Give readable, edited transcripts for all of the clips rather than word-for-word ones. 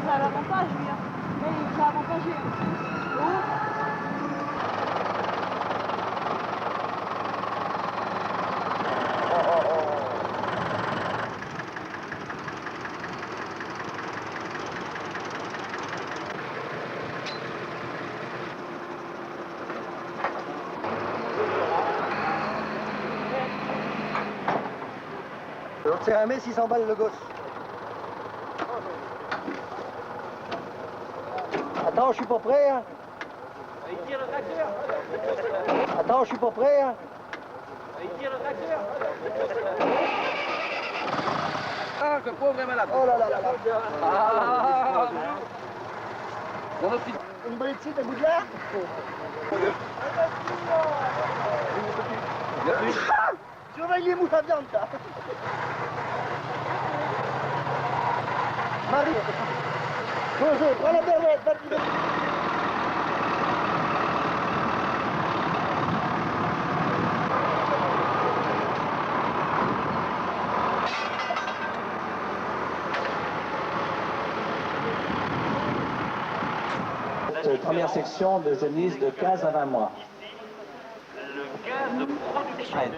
Ça a l'avantage, lui. Mais il a avantagé. C'est un mets 600 balles le gosse. Attends, je suis pas prêt, hein. Il tire le tracteur. Attends, je suis pas prêt, hein. Il tire le tracteur. Ah, ce pauvre est malade. Oh là là là là. Ah. Une bonne petite, un bout de là. Surveille les mouches à viande, là. Marie, José, prends la berlette, va-t-il. Première section de génisse de 15 à 20 mois. Le gaz de production. Prête.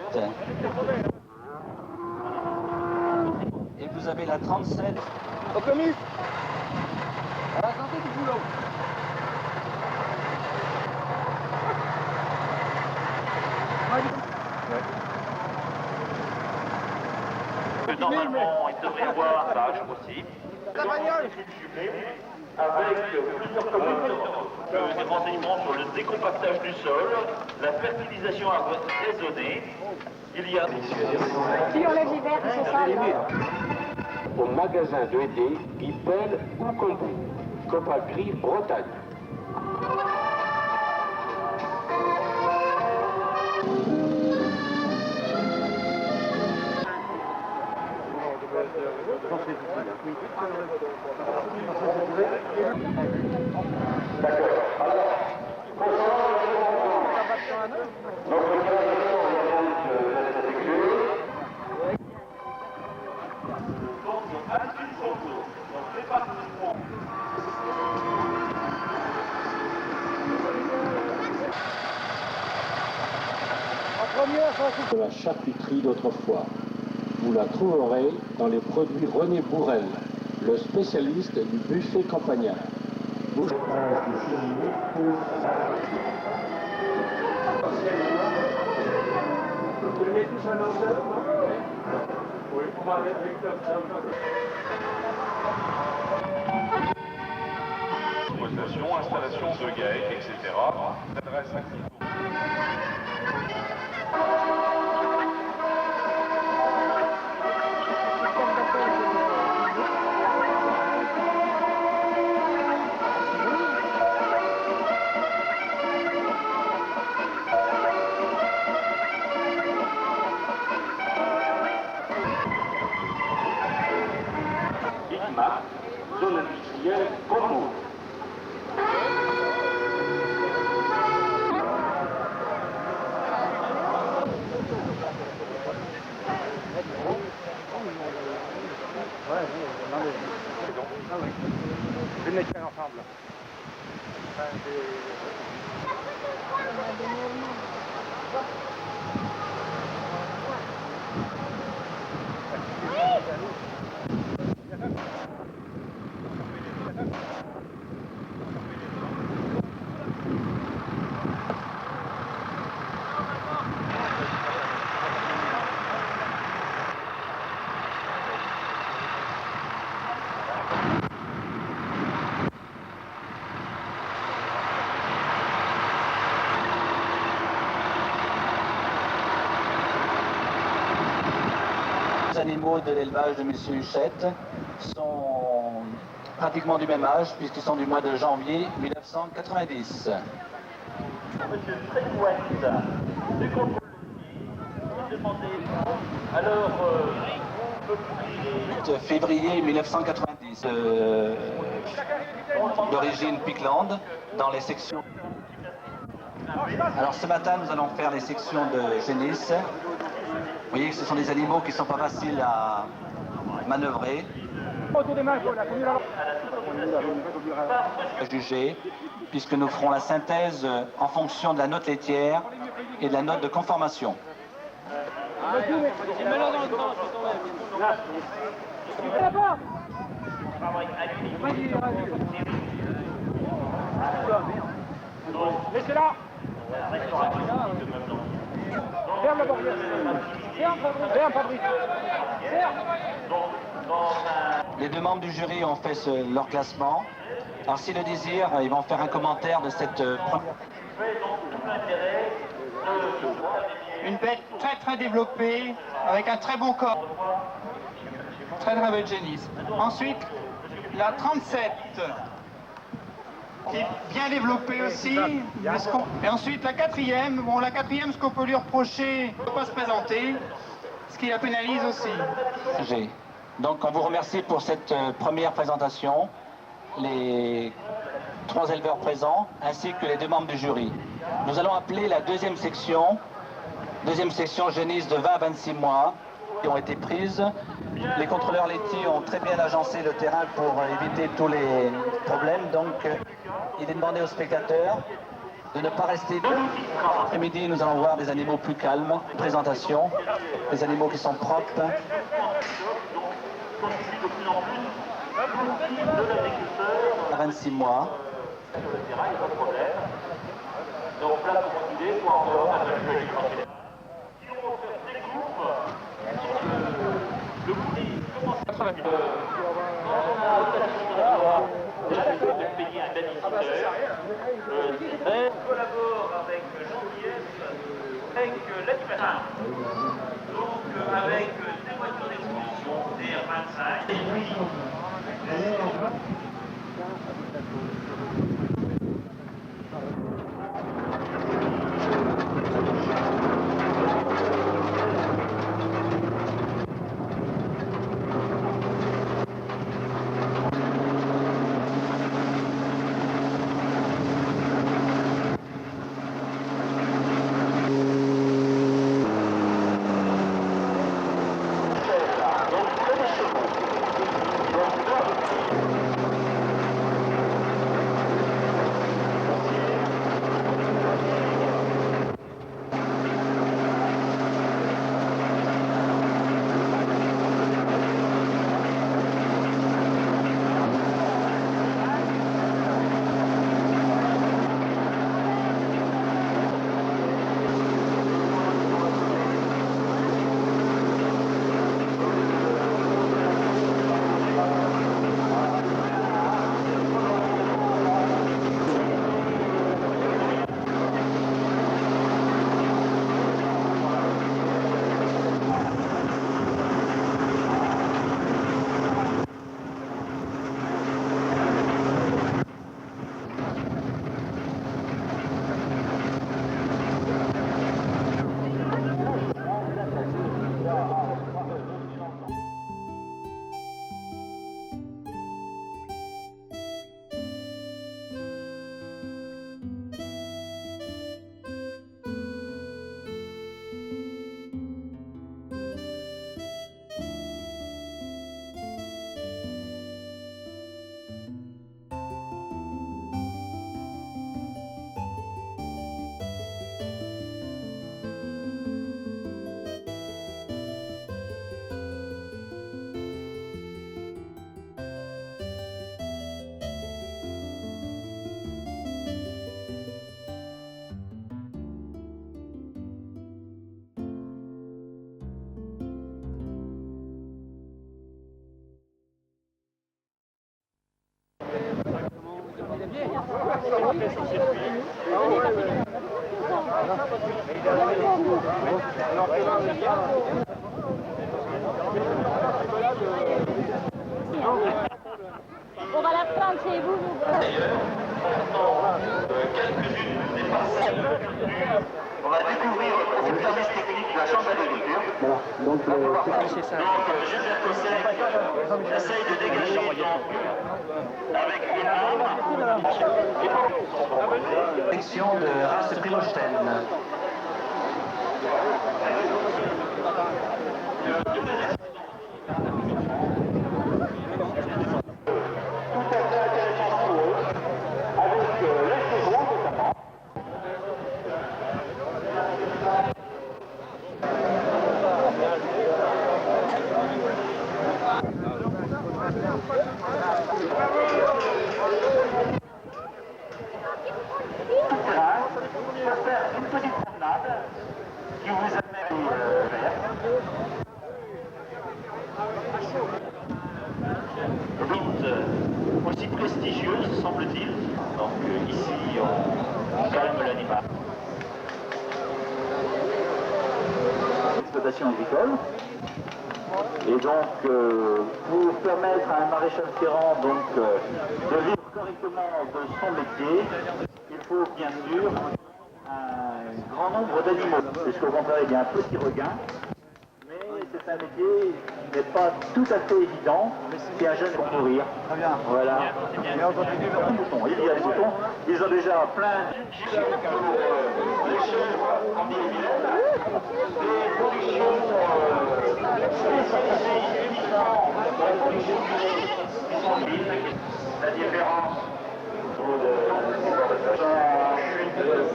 Et vous avez la 37. Au commis. À la santé du boulot. Normalement, il devrait y avoir un bâche aussi. La bagnole. Avec plusieurs communes, des renseignements sur le décompactage du sol, la fertilisation raisonnée. Il y a Qui enlève les verres, ils sont sales. Au magasin de Hédé, Guipel ou Compris. Copagri, Bretagne. De la charcuterie d'autrefois. Vous la trouverez dans les produits René Bourrel, le spécialiste du buffet campagnard. exploitation, installation de GAEC, etc. L'adresse active. Zone industrielle Combo. Je vais les mettre ensemble. Les animaux de l'élevage de M. Huchette sont pratiquement du même âge, puisqu'ils sont du mois de janvier 1990. Monsieur Trécouette, du contrôle de demandé. Alors, Février 1990, d'origine Pickland, dans les sections. Alors ce matin, nous allons faire les sections de génisse. Vous voyez que ce sont des animaux qui ne sont pas faciles à manœuvrer, à juger, puisque nous ferons la synthèse en fonction de la note laitière et de la note de conformation. Laissez-la. Ferme la barrière. Ferme, Fabrice. Les deux membres du jury ont fait leur classement. Alors s'ils le désirent, ils vont faire un commentaire de cette... Une bête très très développée, avec un très bon corps. Très très belle génisse. Ensuite, la 37, qui est bien développée aussi. Et ensuite la quatrième, bon la quatrième, ce qu'on peut lui reprocher, ne peut pas se présenter, ce qui la pénalise aussi. Donc on vous remercie pour cette première présentation, les 3 éleveurs présents, ainsi que les 2 membres du jury. Nous allons appeler la deuxième section génisse de 20 à 26 mois, qui ont été prises. Les contrôleurs laitiers ont très bien agencé le terrain pour éviter tous les problèmes, donc il est demandé aux spectateurs de ne pas rester. Après-midi, nous allons voir des animaux plus calmes, présentation, des animaux qui sont propres. À 26 mois. Donc là, vous continuez pour encore un peu. Si on découpe, le boulet commence de payer un babysitter. On collabore avec Jean-Pierre, avec l'animateur. Donc avec des voitures d'exposition, des R25, et puis On va la prendre chez vous, On va découvrir le service technique de la chambre d'agriculture. Donc, Gilbert Cosset essaye de dégager avec une arme. Section de Reims-Prilochten. Une petite promenade qui vous amène vers. Route aussi prestigieuse, semble-t-il. Donc ici, on calme l'animal. Exploitation agricole. Et donc, pour permettre à un maréchal ferrant de vivre correctement de son métier, il faut bien sûr un grand nombre d'animaux. Puisqu'au contraire, il y a un petit regain, mais c'est un métier qui n'est pas tout à fait évident si un jeune pour courir. Très bien. Voilà. Il y a des boutons, ils ont déjà plein de la différence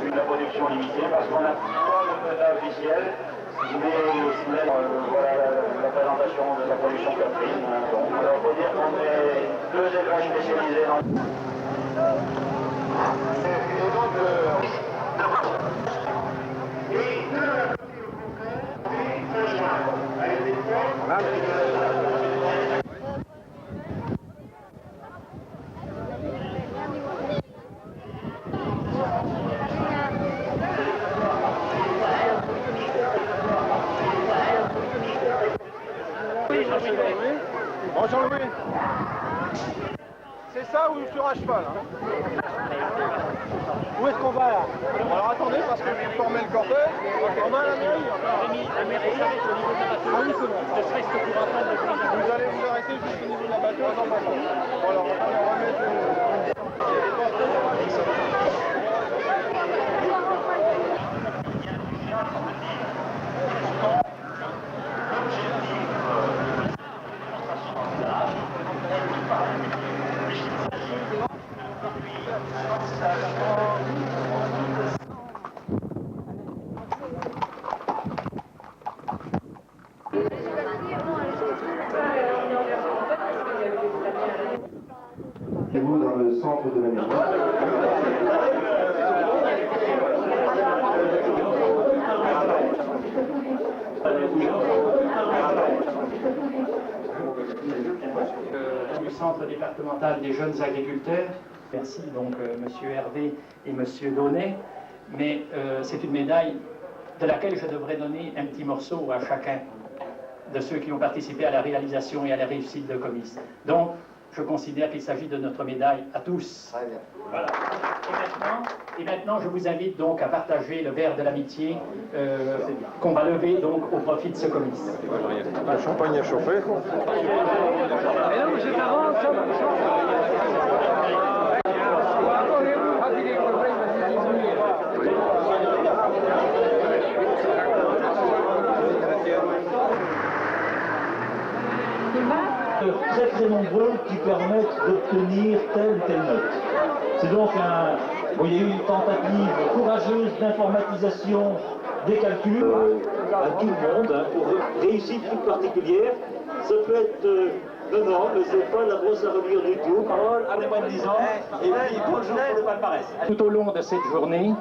vu la production limitée parce qu'on n'a pas le quota officiel, mais voilà la présentation de la production caprine. Donc on peut dire qu'on est deux élevages spécialisés dans Bon, Jean-Louis, c'est ça ou sur un cheval hein? Où est-ce qu'on va là? Alors attendez, parce que vous formez le cortège, on va à la mairie. La mairie s'arrête au niveau de la bateau. Ah oui, c'est bon. Ne serait-ce que pour attendre. Vous allez vous arrêter juste au niveau de la bateau, en passant. Bon, alors on va remettre Vous dans le centre de la maison. Du centre départemental des jeunes agriculteurs. Merci donc Monsieur Hervé et Monsieur Donnet. Mais c'est une médaille de laquelle je devrais donner un petit morceau à chacun de ceux qui ont participé à la réalisation et à la réussite de Comice. Donc, je considère qu'il s'agit de notre médaille à tous. Voilà. Et maintenant, je vous invite donc à partager le verre de l'amitié qu'on va lever donc au profit de ce Comice. Le champagne à chauffer. Mais non, mais je t'avance. Très très nombreux qui permettent d'obtenir telle ou telle note. C'est donc il y a eu une tentative courageuse d'informatisation des calculs à tout le monde hein, pour réussite toute particulière. Ça peut être non, mais c'est pas la grosse à revenir du tout. Parole à moins de 10 ans et puis bonjour pour le palmarès. Tout au long de cette journée,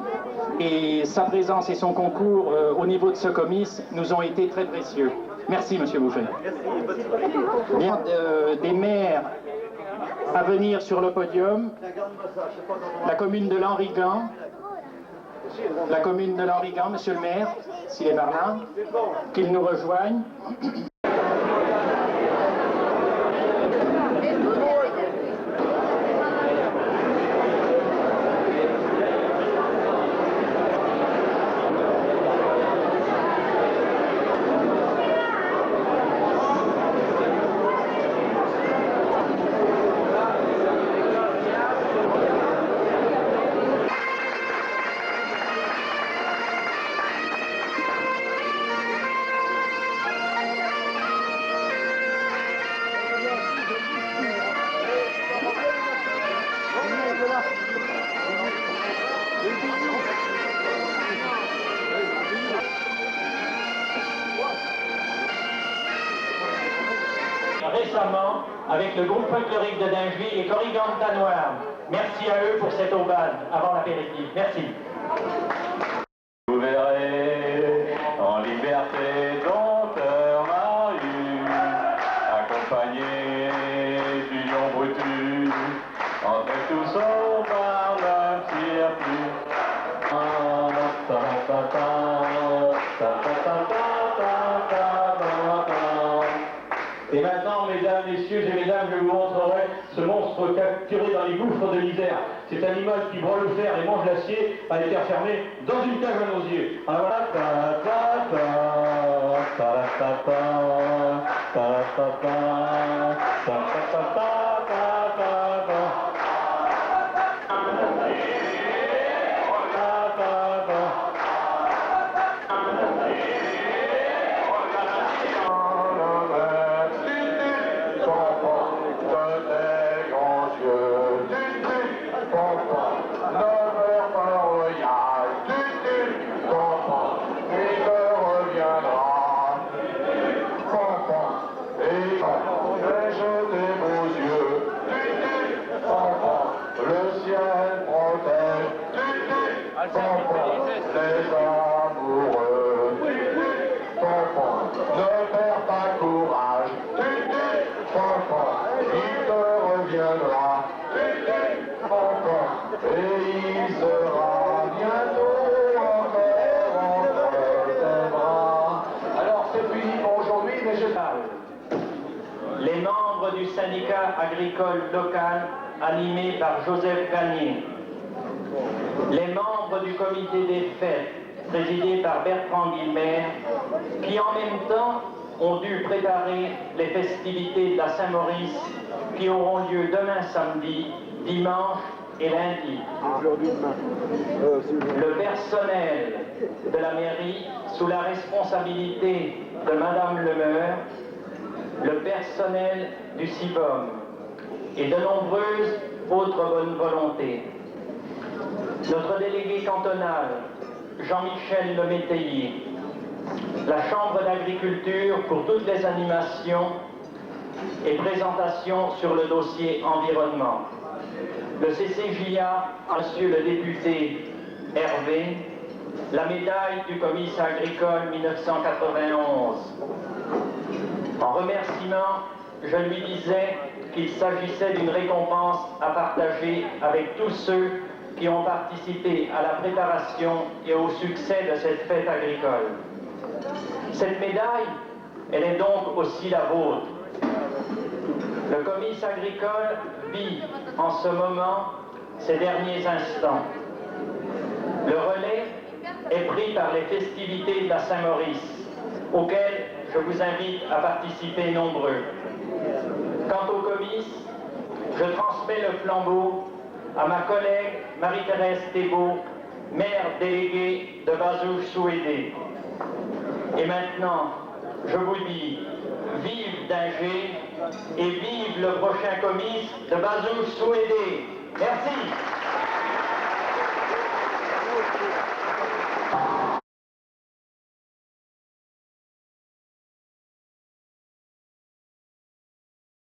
et sa présence et son concours au niveau de ce comice nous ont été très précieux. Merci, Monsieur Boucher. Bien, des maires à venir sur le podium. La commune de Lanrigan. La commune de Lanrigan, Monsieur le maire, s'il est par là, qu'il nous rejoigne. récemment avec le groupe folklorique de Dingy et Corriganta Noir. Merci à eux pour cette aubade avant l'apéritif. Merci. Vous verrez en liberté ton cœur Marius, accompagné du lion Brutus, entre tous au par le circuit. Et maintenant, mesdames, messieurs et mesdames, je vous montrerai ce monstre capturé dans les gouffres de l'Isère. Cet animal qui broie le fer et mange l'acier a été enfermé dans une cage à nos yeux. Alors voilà, les membres du syndicat agricole local animé par Joseph Gagné, les membres du comité des fêtes présidé par Bertrand Guilbert, qui en même temps ont dû préparer les festivités de la Saint-Maurice qui auront lieu demain samedi, dimanche et lundi. Le personnel de la mairie, sous la responsabilité de Madame Lemeur, le personnel du CIBOM et de nombreuses autres bonnes volontés. Notre délégué cantonal, Jean-Michel Lemétayer, la Chambre d'agriculture pour toutes les animations et présentations sur le dossier environnement. Le CCJA, monsieur le député Hervé, la médaille du comice agricole 1991. En remerciement, je lui disais qu'il s'agissait d'une récompense à partager avec tous ceux qui ont participé à la préparation et au succès de cette fête agricole. Cette médaille, elle est donc aussi la vôtre. Le comice agricole vit en ce moment ses derniers instants. Le relais est pris par les festivités de la Saint-Maurice, auxquelles je vous invite à participer nombreux. Quant au comice, je transmets le flambeau à ma collègue Marie-Thérèse Thébault, maire déléguée de Bazouges-Souédé. Et maintenant, je vous dis, vive Dingy et vive le prochain comice de Bazouges-Souédé. Merci.